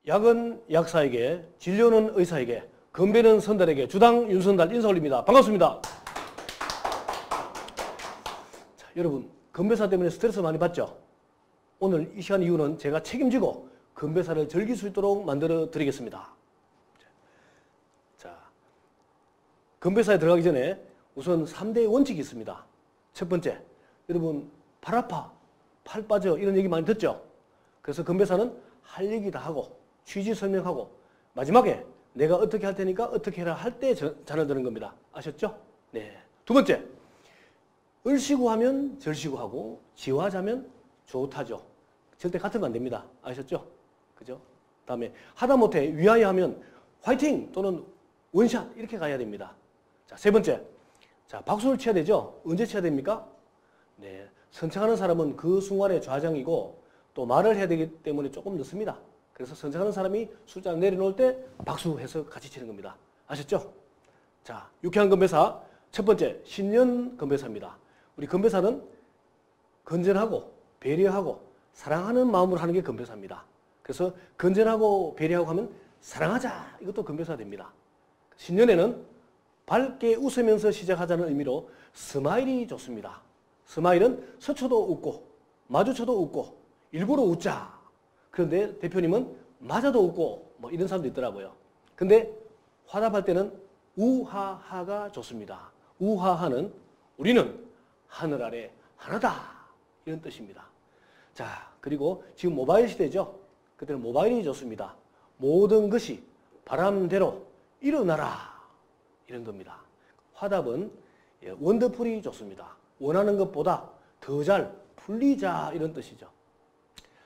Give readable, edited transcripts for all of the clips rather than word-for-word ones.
약은 약사에게, 진료는 의사에게, 건배는 선달에게 주당 윤선달 인사 올립니다. 반갑습니다. 자, 여러분 건배사 때문에 스트레스 많이 받죠? 오늘 이 시간 이후는 제가 책임지고 건배사를 즐길 수 있도록 만들어 드리겠습니다. 자, 건배사에 들어가기 전에 우선 3대 원칙이 있습니다. 첫 번째, 여러분 팔 아파, 팔 빠져 이런 얘기 많이 듣죠? 그래서 건배사는 할 얘기 다 하고 취지 설명하고 마지막에 내가 어떻게 할 테니까 어떻게 해라 할 때 잔을 드는 겁니다. 아셨죠? 네. 두 번째, 을시고 하면 절시고 하고 지화자면 좋다죠. 절대 같으면 안 됩니다. 아셨죠? 그죠? 다음에 하다못해 위하여 하면 화이팅 또는 원샷 이렇게 가야 됩니다. 자, 세 번째, 자 박수를 쳐야 되죠? 언제 쳐야 됩니까? 네, 선창하는 사람은 그 순간에 좌장이고 또 말을 해야 되기 때문에 조금 늦습니다. 그래서 선창하는 사람이 숫자를 내려놓을 때 박수해서 같이 치는 겁니다. 아셨죠? 자, 유쾌한 건배사 첫 번째 신년 건배사입니다. 우리 건배사는 건전하고 배려하고 사랑하는 마음으로 하는 게 건배사입니다. 그래서 건전하고 배려하고 하면 사랑하자 이것도 건배사 됩니다. 신년에는 밝게 웃으면서 시작하자는 의미로 스마일이 좋습니다. 스마일은 스쳐도 웃고 마주쳐도 웃고 일부러 웃자. 그런데 대표님은 맞아도 웃고 뭐 이런 사람도 있더라고요. 근데 화답할 때는 우하하가 좋습니다. 우하하는 우리는 하늘 아래 하나다 이런 뜻입니다. 자, 그리고 지금 모바일 시대죠. 그때는 모바일이 좋습니다. 모든 것이 바람대로 일어나라 이런 겁니다. 화답은 원더풀이 좋습니다. 원하는 것보다 더 잘 풀리자 이런 뜻이죠.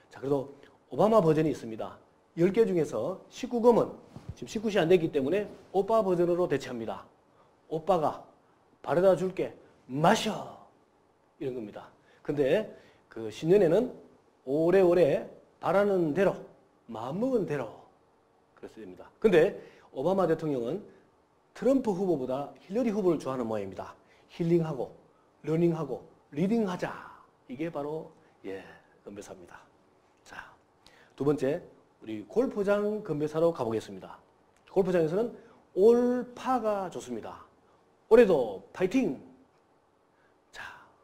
자, 그래도 오바마 버전이 있습니다. 10개 중에서 19금은 지금 19시 안 됐기 때문에 오빠 버전으로 대체합니다. 오빠가 바래다 줄게 마셔 이런 겁니다. 근데 그 신년에는 오래오래 바라는 대로 마음먹은 대로 그랬어야 됩니다. 근데 오바마 대통령은 트럼프 후보보다 힐러리 후보를 좋아하는 모양입니다. 힐링하고 러닝하고 리딩하자 이게 바로 건배사입니다. 자, 두 번째 우리 골프장 건배사로 가보겠습니다. 골프장에서는 올파가 좋습니다. 올해도 파이팅! 자,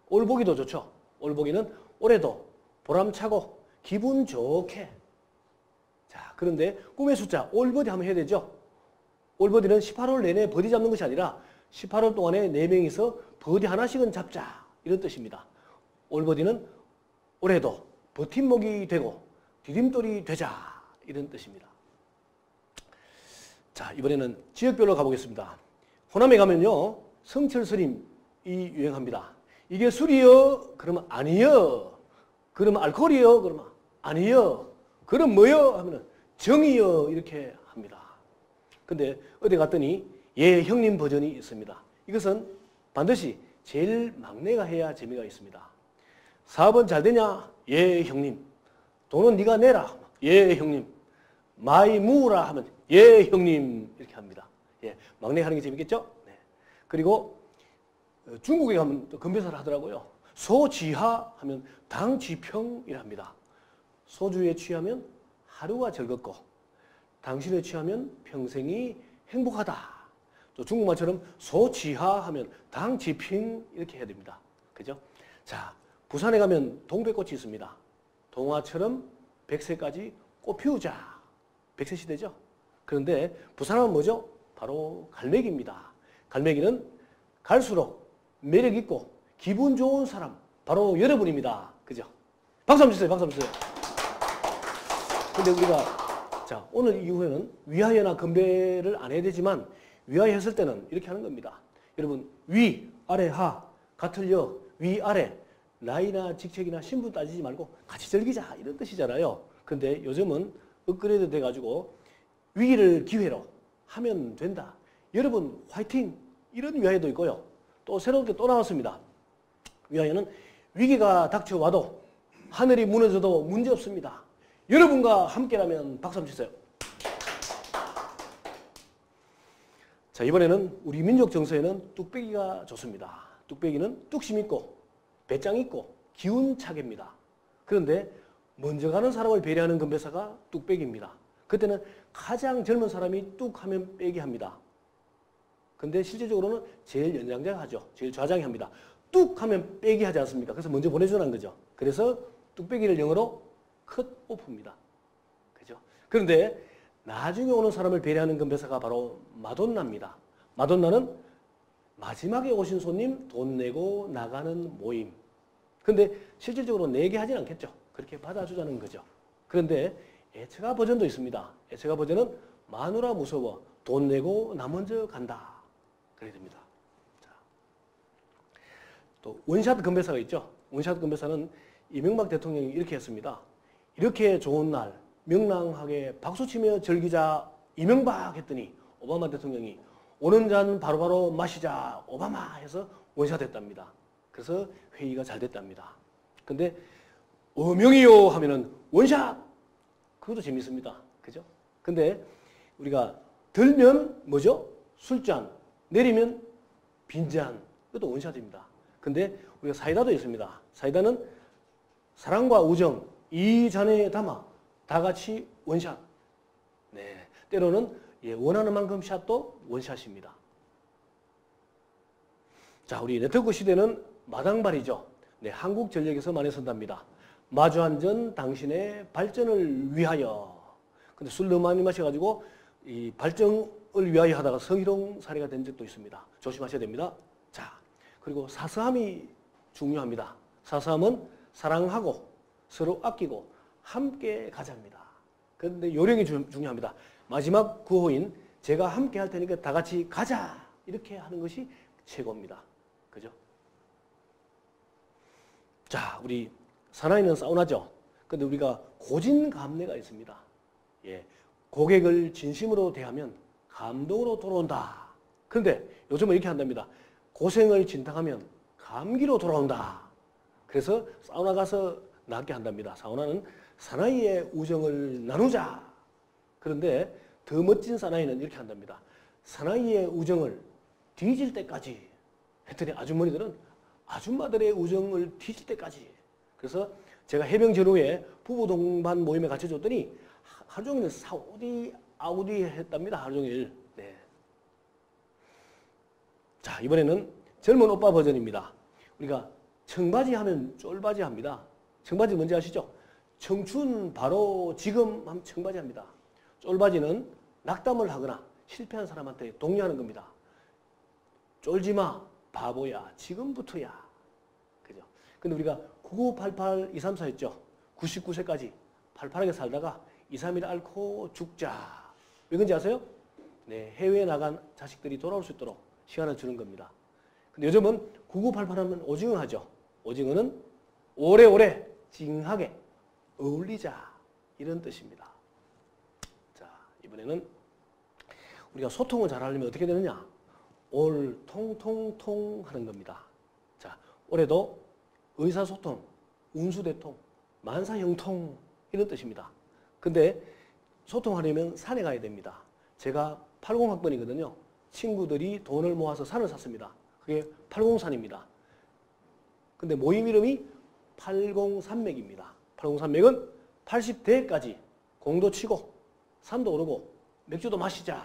올보기도 좋죠. 올보기는 올해도 보람차고 기분 좋게. 자, 그런데 꿈의 숫자 올버디 한번 해야 되죠. 올버디는 18홀 내내 버디 잡는 것이 아니라 18홀 동안에 4명이서 버디 하나씩은 잡자 이런 뜻입니다. 올버디는 올해도 버팀목이 되고 디딤돌이 되자 이런 뜻입니다. 자, 이번에는 지역별로 가보겠습니다. 호남에 가면요 성철 스님이 유행합니다. 이게 술이요? 그러면 아니요. 그러면 알코올이요? 그러면 아니요. 그럼 뭐요? 하면은 정이요 이렇게 합니다. 근데 어디 갔더니 예 형님 버전이 있습니다. 이것은 반드시 제일 막내가 해야 재미가 있습니다. 사업은 잘 되냐? 예 형님. 돈은 네가 내라. 예 형님. 많이 모으라 하면 예 형님 이렇게 합니다. 예, 막내 하는 게 재밌겠죠? 네. 그리고 중국에 가면 또 건배사를 하더라고요. 소지하 하면 당지평이라 합니다. 소주에 취하면 하루가 즐겁고 당신에 취하면 평생이 행복하다. 또 중국말처럼 소지하 하면 당지핑 이렇게 해야 됩니다. 그죠? 자, 부산에 가면 동백꽃이 있습니다. 동화처럼 백세까지 꽃 피우자. 백세 시대죠. 그런데 부산은 뭐죠? 바로 갈매기입니다. 갈매기는 갈수록 매력 있고 기분 좋은 사람 바로 여러분입니다. 그죠? 박수 한번 주세요. 박수 한번 주세요. 근데 우리가 자 오늘 이후에는 위하여나 건배를 안 해야 되지만 위하여 했을 때는 이렇게 하는 겁니다. 여러분 위, 아래, 하 같을 여, 위, 아래 나이나 직책이나 신분 따지지 말고 같이 즐기자 이런 뜻이잖아요. 근데 요즘은 업그레이드 돼가지고 위기를 기회로 하면 된다. 여러분 화이팅 이런 위하여도 있고요. 또 새롭게 또 나왔습니다. 위하여는 위기가 닥쳐와도 하늘이 무너져도 문제없습니다. 여러분과 함께라면 박수 한번 주세요. 자, 이번에는 우리 민족 정서에는 뚝배기가 좋습니다. 뚝배기는 뚝심 있고 배짱 있고 기운차게입니다. 그런데 먼저 가는 사람을 배려하는 건배사가 뚝배기입니다. 그때는 가장 젊은 사람이 뚝 하면 빼기 합니다. 근데 실제적으로는 제일 연장자가 하죠. 제일 좌장이 합니다. 뚝 하면 빼기 하지 않습니까? 그래서 먼저 보내주는 거죠. 그래서 뚝빼기를 영어로 컷오프입니다. 그죠? 그런데 나중에 오는 사람을 배려하는 건배사가 바로 마돈나입니다. 마돈나는 마지막에 오신 손님 돈 내고 나가는 모임. 근데 실질적으로 내게 하진 않겠죠. 그렇게 받아주자는 거죠. 그런데 애처가 버전도 있습니다. 애처가 버전은 마누라 무서워 돈 내고 나 먼저 간다. 그래야 됩니다. 자, 또 원샷 건배사가 있죠. 원샷 건배사는 이명박 대통령이 이렇게 했습니다. 이렇게 좋은 날 명랑하게 박수치며 즐기자 이명박 했더니 오바마 대통령이 오는 잔 바로바로 마시자 오바마 해서 원샷 했답니다. 그래서 회의가 잘 됐답니다. 근데 어명이요 하면은 원샷! 그것도 재밌습니다. 그죠? 근데 우리가 들면 뭐죠? 술잔. 내리면 빈잔. 그것도 원샷입니다. 근데 우리가 사이다도 있습니다. 사이다는 사랑과 우정 이 잔에 담아 다 같이 원샷. 네. 때로는 원하는 만큼 샷도 원샷입니다. 자, 우리 네트워크 시대는 마당발이죠. 네, 한국전력에서 많이 쓴답니다. 마주 앉은 당신의 발전을 위하여. 근데 술 너무 많이 마셔가지고 이 발전을 위하여 하다가 성희롱 사례가 된 적도 있습니다. 조심하셔야 됩니다. 자, 그리고 사서함이 중요합니다. 사서함은 사랑하고 서로 아끼고 함께 가자입니다. 그런데 요령이 중요합니다. 마지막 구호인 제가 함께 할 테니까 다 같이 가자 이렇게 하는 것이 최고입니다. 그죠? 자, 우리 사나이는 사우나죠. 근데 우리가 고진감래가 있습니다. 예, 고객을 진심으로 대하면 감동으로 돌아온다. 그런데 요즘은 이렇게 한답니다. 고생을 진탕하면 감기로 돌아온다. 그래서 사우나 가서 낫게 한답니다. 사우나는 사나이의 우정을 나누자. 그런데 더 멋진 사나이는 이렇게 한답니다. 사나이의 우정을 뒤질 때까지 했더니 아주머니들은 아줌마들의 우정을 뒤질 때까지. 그래서 제가 해병 전후에 부부 동반 모임에 같이 줬더니 하루 종일 사우디 아우디 했답니다. 하루 종일. 네. 자, 이번에는 젊은 오빠 버전입니다. 우리가 청바지 하면 쫄바지 합니다. 청바지 뭔지 아시죠? 청춘 바로 지금 하면 청바지 합니다. 쫄바지는 낙담을 하거나 실패한 사람한테 독려하는 겁니다. 쫄지마 바보야 지금부터야. 그죠? 근데 우리가 9988 234 했죠. 99세까지 팔팔하게 살다가 2, 3일 앓고 죽자. 왜 그런지 아세요? 네, 해외에 나간 자식들이 돌아올 수 있도록 시간을 주는 겁니다. 근데 요즘은 9988 하면 오징어 하죠. 오징어는 오래오래 징하게 어울리자 이런 뜻입니다. 자, 이번에는 우리가 소통을 잘하려면 어떻게 되느냐? 올 통통통 하는 겁니다. 자, 올해도 의사소통, 운수대통, 만사형통 이런 뜻입니다. 근데 소통하려면 산에 가야 됩니다. 제가 80학번이거든요. 친구들이 돈을 모아서 산을 샀습니다. 그게 80산입니다. 근데 모임 이름이 803맥입니다. 803맥은 80대까지 공도 치고 산도 오르고 맥주도 마시자.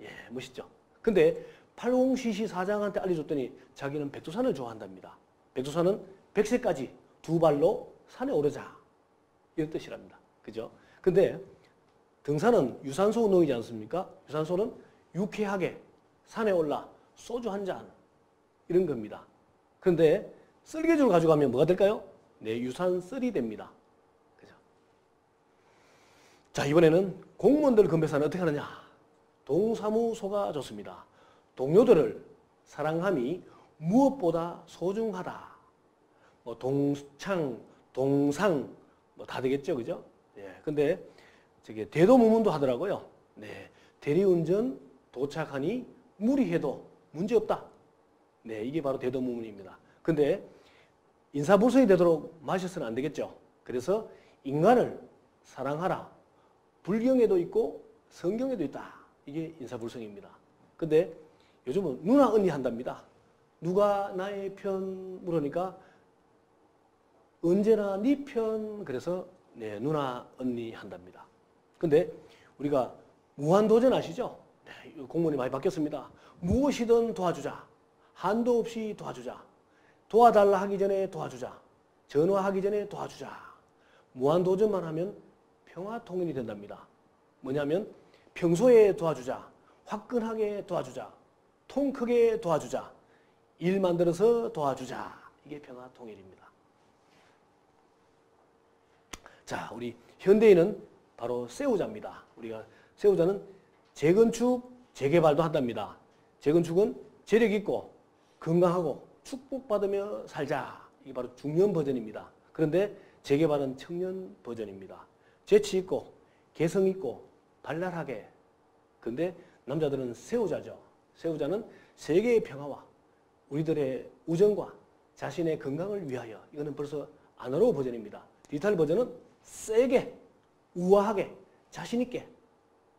예, 멋있죠? 근데 80cc 사장한테 알려줬더니 자기는 백두산을 좋아한답니다. 백두산은 100세까지 두 발로 산에 오르자. 이런 뜻이랍니다. 그죠? 근데 등산은 유산소 운동이지 않습니까? 유산소는 유쾌하게 산에 올라 소주 한 잔 이런 겁니다. 그런데 쓸개주를 가져가면 뭐가 될까요? 네, 유산쓸이 됩니다. 그죠? 자, 이번에는 공무원들 건배사는 어떻게 하느냐? 동사무소가 좋습니다. 동료들을 사랑함이 무엇보다 소중하다. 뭐 동창, 동상 뭐 다 되겠죠, 그죠? 예. 근데 저게 대도무문도 하더라고요. 네, 대리운전 도착하니 무리해도 문제 없다. 네, 이게 바로 대도무문입니다. 근데 인사불성이 되도록 마셔서는 안 되겠죠. 그래서 인간을 사랑하라. 불경에도 있고 성경에도 있다. 이게 인사불성입니다. 근데 요즘은 누나 언니 한답니다. 누가 나의 편 물으니까 언제나 네 편. 그래서 네, 누나 언니 한답니다. 근데 우리가 무한도전 아시죠? 네, 공문이 많이 바뀌었습니다. 무엇이든 도와주자. 한도 없이 도와주자. 도와달라 하기 전에 도와주자. 전화하기 전에 도와주자. 무한도전만 하면 평화통일이 된답니다. 뭐냐면 평소에 도와주자. 화끈하게 도와주자. 통 크게 도와주자. 일 만들어서 도와주자. 이게 평화통일입니다. 자, 우리 현대인은 바로 세우자입니다. 우리가 세우자는 재건축, 재개발도 한답니다. 재건축은 재력 있고 건강하고 축복받으며 살자. 이게 바로 중년 버전입니다. 그런데 재개발은 청년 버전입니다. 재치 있고 개성 있고 발랄하게. 근데 남자들은 세우자죠. 세우자는 세계의 평화와 우리들의 우정과 자신의 건강을 위하여. 이거는 벌써 아날로그 버전입니다. 디지털 버전은 세게, 우아하게, 자신 있게.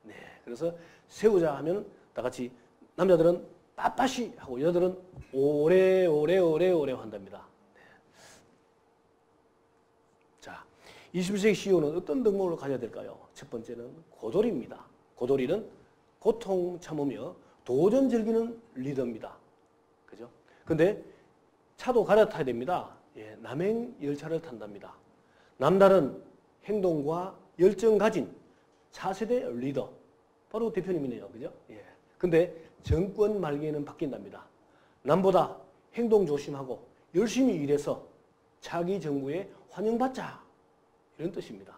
네, 그래서 세우자 하면 다 같이 남자들은 빳빳이 하고 여자들은 오래 한답니다. 네. 자, 21세기 CEO는 어떤 덕목을 가져야 될까요? 첫 번째는 고도리입니다. 고도리는 고통 참으며 도전 즐기는 리더입니다. 그죠? 근데 차도 갈아타야 됩니다. 예, 남행 열차를 탄답니다. 남다른 행동과 열정 가진 차세대 리더. 바로 대표님이네요. 그죠? 예. 근데 정권 말기에는 바뀐답니다. 남보다 행동 조심하고 열심히 일해서 차기 정부에 환영받자. 이런 뜻입니다.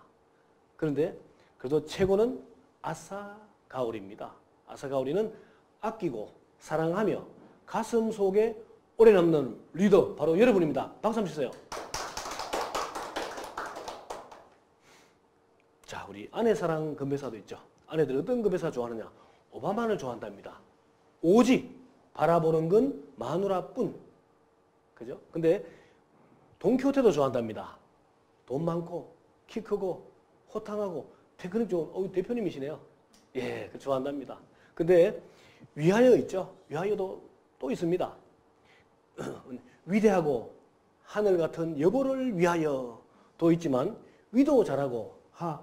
그런데 그래도 최고는 아사가오리입니다. 아사가오리는 아끼고 사랑하며 가슴 속에 오래 남는 리더. 바로 여러분입니다. 박수 한번 주세요. 자, 우리 아내사랑 건배사도 있죠. 아내들 어떤 건배사 좋아하느냐? 오바마를 좋아한답니다. 오직 바라보는 건 마누라뿐. 그죠? 근데 돈키호테도 좋아한답니다. 돈 많고 키 크고 호탕하고 테크닉 좋은 대표님이시네요. 예, 좋아한답니다. 근데 위하여 있죠. 위하여도 또 있습니다. 위대하고 하늘 같은 여보를 위하여 도 있지만 위도 잘하고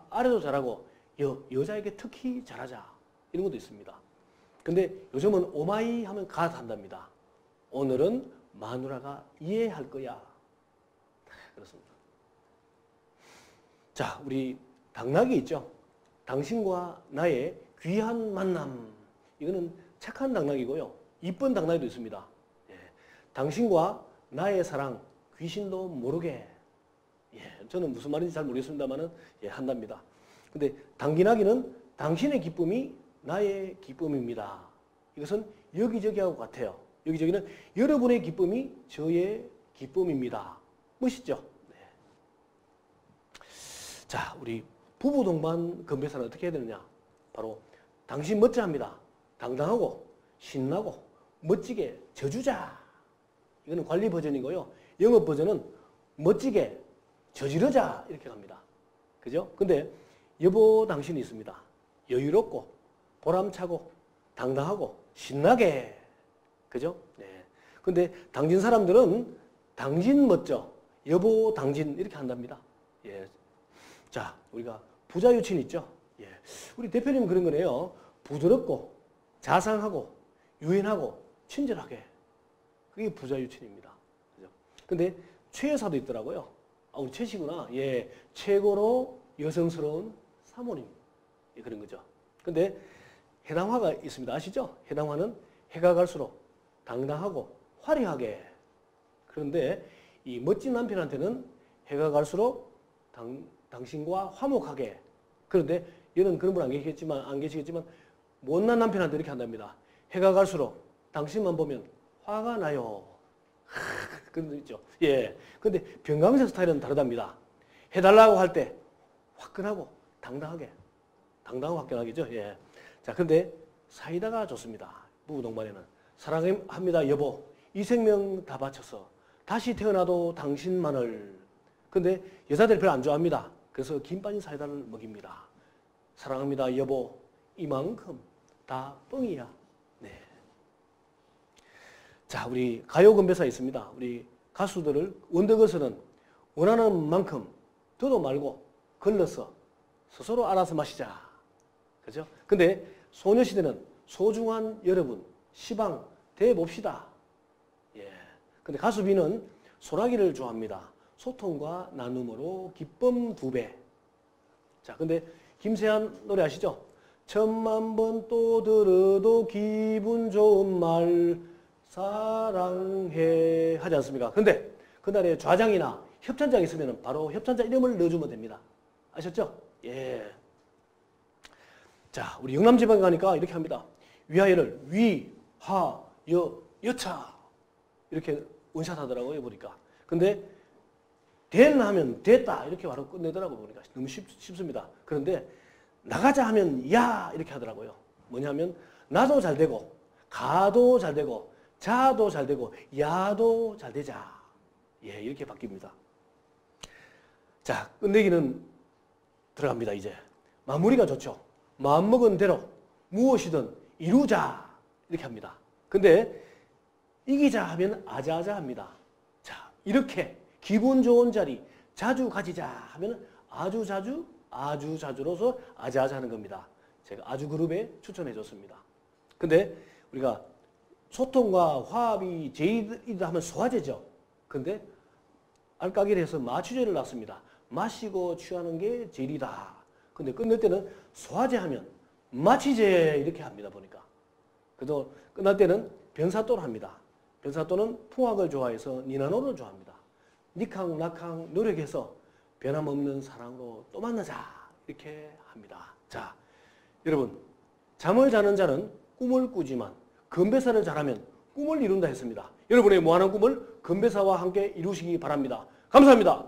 아래도 잘하고 여자에게 특히 잘하자. 이런 것도 있습니다. 근데 요즘은 오마이 하면 갓 한답니다. 오늘은 마누라가 이해할 거야. 그렇습니다. 자, 우리 당나귀 있죠. 당신과 나의 귀한 만남. 이거는 착한 당나귀고요. 이쁜 당나귀도 있습니다. 예. 당신과 나의 사랑, 귀신도 모르게. 예. 저는 무슨 말인지 잘 모르겠습니다만은 예, 한답니다. 근데 당기나기는 당신의 기쁨이 나의 기쁨입니다. 이것은 여기저기하고 같아요. 여기저기는 여러분의 기쁨이 저의 기쁨입니다. 멋있죠? 네. 자, 우리 부부 동반 건배사는 어떻게 해야 되느냐? 바로 당신 멋져합니다. 당당하고 신나고 멋지게 저주자. 이거는 관리 버전이고요. 영업 버전은 멋지게 저지르자 이렇게 갑니다. 그죠? 근데 여보 당신이 있습니다. 여유롭고 보람차고 당당하고 신나게. 그죠? 네. 근데 당진 사람들은 당진 멋져. 여보 당진 이렇게 한답니다. 예. 자, 우리가 부자 유친 있죠? 예. 우리 대표님 그런 거네요. 부드럽고 자상하고 유연하고 친절하게. 그게 부자 유친입니다. 그죠? 근데 최 여사도 있더라고요. 아, 우리 최 씨구나. 예. 최고로 여성스러운 사모님. 예, 그런 거죠. 근데 해당화가 있습니다. 아시죠? 해당화는 해가 갈수록 당당하고 화려하게. 그런데 이 멋진 남편한테는 해가 갈수록 당신과 화목하게. 그런데 얘는 그런 분 안 계시겠지만 못난 남편한테 이렇게 한답니다. 해가 갈수록 당신만 보면 화가 나요. 그런 거 있죠. 예. 근데 병강세 스타일은 다르답니다. 해달라고 할 때 화끈하고 당당하게. 당당하고 화끈하게죠. 예. 자, 근데 사이다가 좋습니다. 부부 동반에는. 사랑합니다, 여보. 이 생명 다 바쳐서 다시 태어나도 당신만을. 근데 여자들이 별로 안 좋아합니다. 그래서 김 빠진 사이다를 먹입니다. 사랑합니다, 여보. 이만큼 다 뻥이야. 네. 자, 우리 가요 건배사 있습니다. 우리 가수들을 원더걸스는 원하는 만큼 더도 말고 걸러서 스스로 알아서 마시자. 그죠? 근데 소녀시대는 소중한 여러분, 시방 대봅시다. 예. 근데 가수 B는 소라기를 좋아합니다. 소통과 나눔으로 기쁨 2배. 자, 근데 김세한 노래 아시죠? 10,000번 또 들어도 기분 좋은 말 사랑해 하지 않습니까? 근데 그날에 좌장이나 협찬장 있으면 바로 협찬자 이름을 넣어주면 됩니다. 아셨죠? 예. 자, 우리 영남지방에 가니까 이렇게 합니다. 위하여를 위, 하, 여차 이렇게 원샷 하더라고요, 보니까. 근데 된 하면 됐다 이렇게 바로 끝내더라고요, 보니까. 너무 쉽습니다. 그런데 나가자 하면 야 이렇게 하더라고요. 뭐냐면 나도 잘 되고 가도 잘 되고 자도 잘 되고 야도 잘 되자. 예, 이렇게 바뀝니다. 자, 끝내기는 들어갑니다, 이제. 마무리가 좋죠. 마음먹은 대로 무엇이든 이루자 이렇게 합니다. 근데 이기자 하면 아자아자 합니다. 자, 이렇게 기분 좋은 자리 자주 가지자 하면 아주 자주로서 아자아자 하는 겁니다. 제가 아주 그룹에 추천해 줬습니다. 근데 우리가 소통과 화합이 제일이다 하면 소화제죠. 근데 알까기를 해서 마취제를 놨습니다. 마시고 취하는 게 제일이다. 근데 끝낼 때는 소화제 하면 마취제 이렇게 합니다, 보니까. 그래도 끝날 때는 변사또를 합니다. 변사또는 풍악을 좋아해서 니나노를 좋아합니다. 니캉 나캉 노력해서 변함없는 사랑으로 또 만나자 이렇게 합니다. 자, 여러분, 잠을 자는 자는 꿈을 꾸지만 건배사를 잘하면 꿈을 이룬다 했습니다. 여러분의 무한한 꿈을 건배사와 함께 이루시기 바랍니다. 감사합니다.